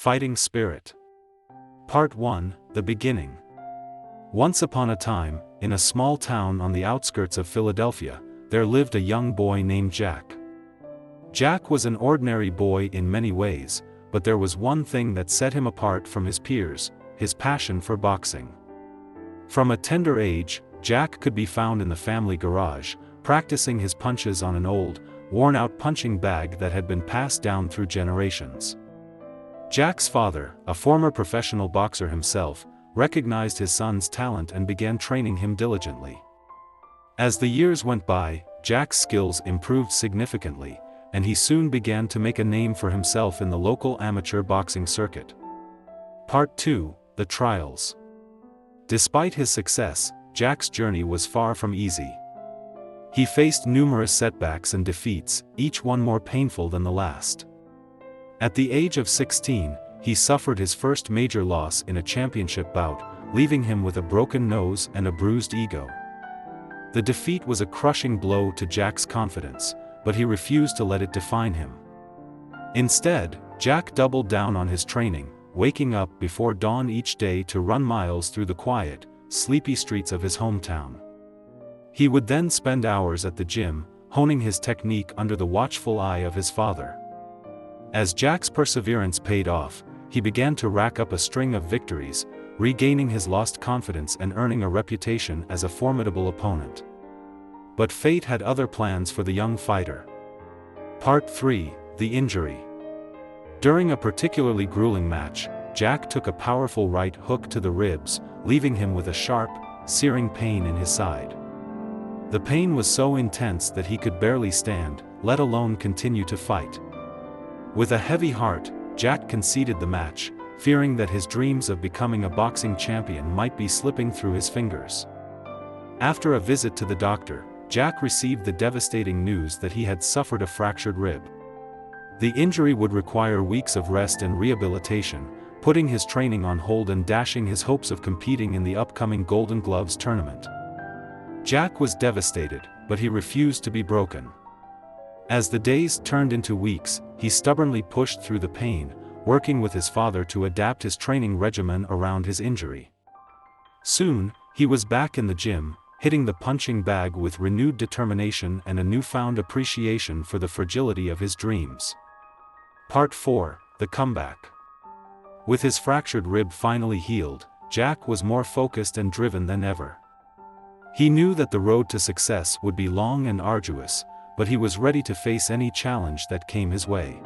Fighting Spirit. Part 1, The Beginning. Once upon a time, in a small town on the outskirts of Philadelphia, there lived a young boy named Jack. Jack was an ordinary boy in many ways, but there was one thing that set him apart from his peers: his passion for boxing. From a tender age, Jack could be found in the family garage, practicing his punches on an old, worn-out punching bag that had been passed down through generations. Jack's father, a former professional boxer himself, recognized his son's talent and began training him diligently. As the years went by, Jack's skills improved significantly, and he soon began to make a name for himself in the local amateur boxing circuit. Part 2, The Trials. Despite his success, Jack's journey was far from easy. He faced numerous setbacks and defeats, each one more painful than the last. At the age of 16, he suffered his first major loss in a championship bout, leaving him with a broken nose and a bruised ego. The defeat was a crushing blow to Jack's confidence, but he refused to let it define him. Instead, Jack doubled down on his training, waking up before dawn each day to run miles through the quiet, sleepy streets of his hometown. He would then spend hours at the gym, honing his technique under the watchful eye of his father. As Jack's perseverance paid off, he began to rack up a string of victories, regaining his lost confidence and earning a reputation as a formidable opponent. But fate had other plans for the young fighter. Part 3, The Injury. During a particularly grueling match, Jack took a powerful right hook to the ribs, leaving him with a sharp, searing pain in his side. The pain was so intense that he could barely stand, let alone continue to fight. With a heavy heart, Jack conceded the match, fearing that his dreams of becoming a boxing champion might be slipping through his fingers. After a visit to the doctor, Jack received the devastating news that he had suffered a fractured rib. The injury would require weeks of rest and rehabilitation, putting his training on hold and dashing his hopes of competing in the upcoming Golden Gloves tournament. Jack was devastated, but he refused to be broken. As the days turned into weeks, he stubbornly pushed through the pain, working with his father to adapt his training regimen around his injury. Soon, he was back in the gym, hitting the punching bag with renewed determination and a newfound appreciation for the fragility of his dreams. Part 4, The Comeback. With his fractured rib finally healed, Jack was more focused and driven than ever. He knew that the road to success would be long and arduous, but he was ready to face any challenge that came his way.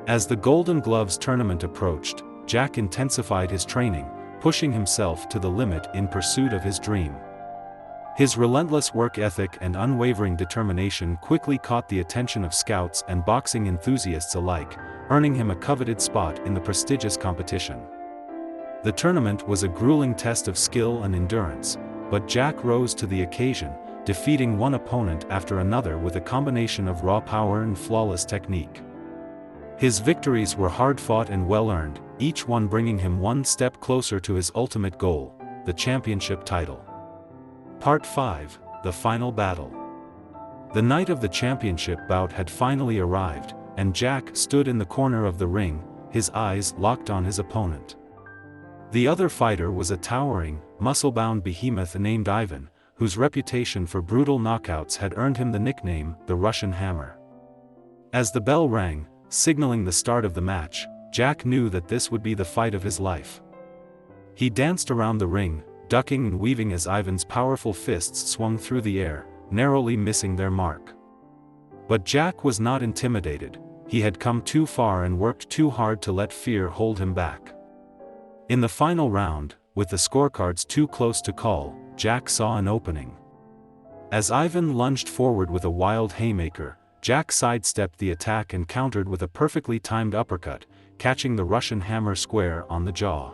As the Golden Gloves tournament approached, Jack intensified his training, pushing himself to the limit in pursuit of his dream. His relentless work ethic and unwavering determination quickly caught the attention of scouts and boxing enthusiasts alike, earning him a coveted spot in the prestigious competition. The tournament was a grueling test of skill and endurance, but Jack rose to the occasion, defeating one opponent after another with a combination of raw power and flawless technique. His victories were hard-fought and well-earned, each one bringing him one step closer to his ultimate goal, the championship title. Part 5, The Final Battle. The night of the championship bout had finally arrived, and Jack stood in the corner of the ring, his eyes locked on his opponent. The other fighter was a towering, muscle-bound behemoth named Ivan, whose reputation for brutal knockouts had earned him the nickname, the Russian Hammer. As the bell rang, signaling the start of the match, Jack knew that this would be the fight of his life. He danced around the ring, ducking and weaving as Ivan's powerful fists swung through the air, narrowly missing their mark. But Jack was not intimidated. He had come too far and worked too hard to let fear hold him back. In the final round, with the scorecards too close to call, Jack saw an opening. As Ivan lunged forward with a wild haymaker, Jack sidestepped the attack and countered with a perfectly timed uppercut, catching the Russian Hammer square on the jaw.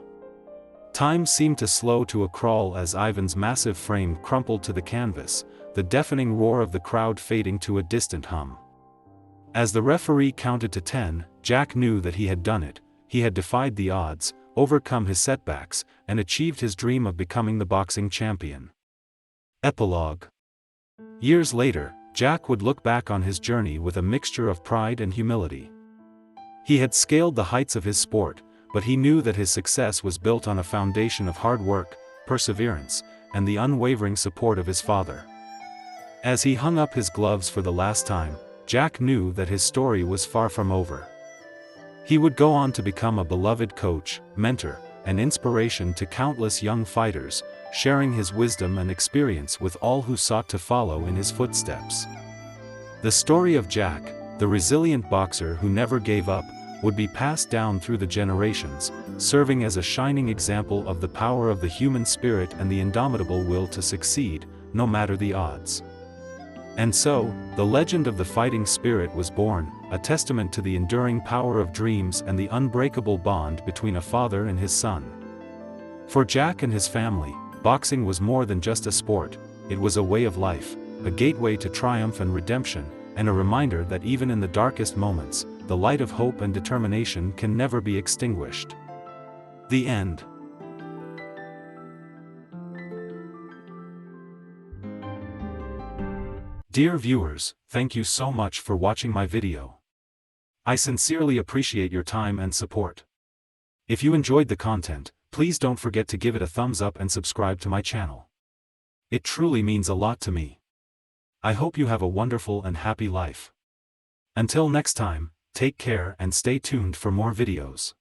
Time seemed to slow to a crawl as Ivan's massive frame crumpled to the canvas, the deafening roar of the crowd fading to a distant hum. As the referee counted to 10, Jack knew that he had done it. He had defied the odds, overcome his setbacks, and achieved his dream of becoming the boxing champion. Epilogue. Years later, Jack would look back on his journey with a mixture of pride and humility. He had scaled the heights of his sport, but he knew that his success was built on a foundation of hard work, perseverance, and the unwavering support of his father. As he hung up his gloves for the last time, Jack knew that his story was far from over. He would go on to become a beloved coach, mentor, and inspiration to countless young fighters, sharing his wisdom and experience with all who sought to follow in his footsteps. The story of Jack, the resilient boxer who never gave up, would be passed down through the generations, serving as a shining example of the power of the human spirit and the indomitable will to succeed, no matter the odds. And so, the legend of the fighting spirit was born, a testament to the enduring power of dreams and the unbreakable bond between a father and his son. For Jack and his family, boxing was more than just a sport, it was a way of life, a gateway to triumph and redemption, and a reminder that even in the darkest moments, the light of hope and determination can never be extinguished. The end. Dear viewers, thank you so much for watching my video. I sincerely appreciate your time and support. If you enjoyed the content, please don't forget to give it a thumbs up and subscribe to my channel. It truly means a lot to me. I hope you have a wonderful and happy life. Until next time, take care and stay tuned for more videos.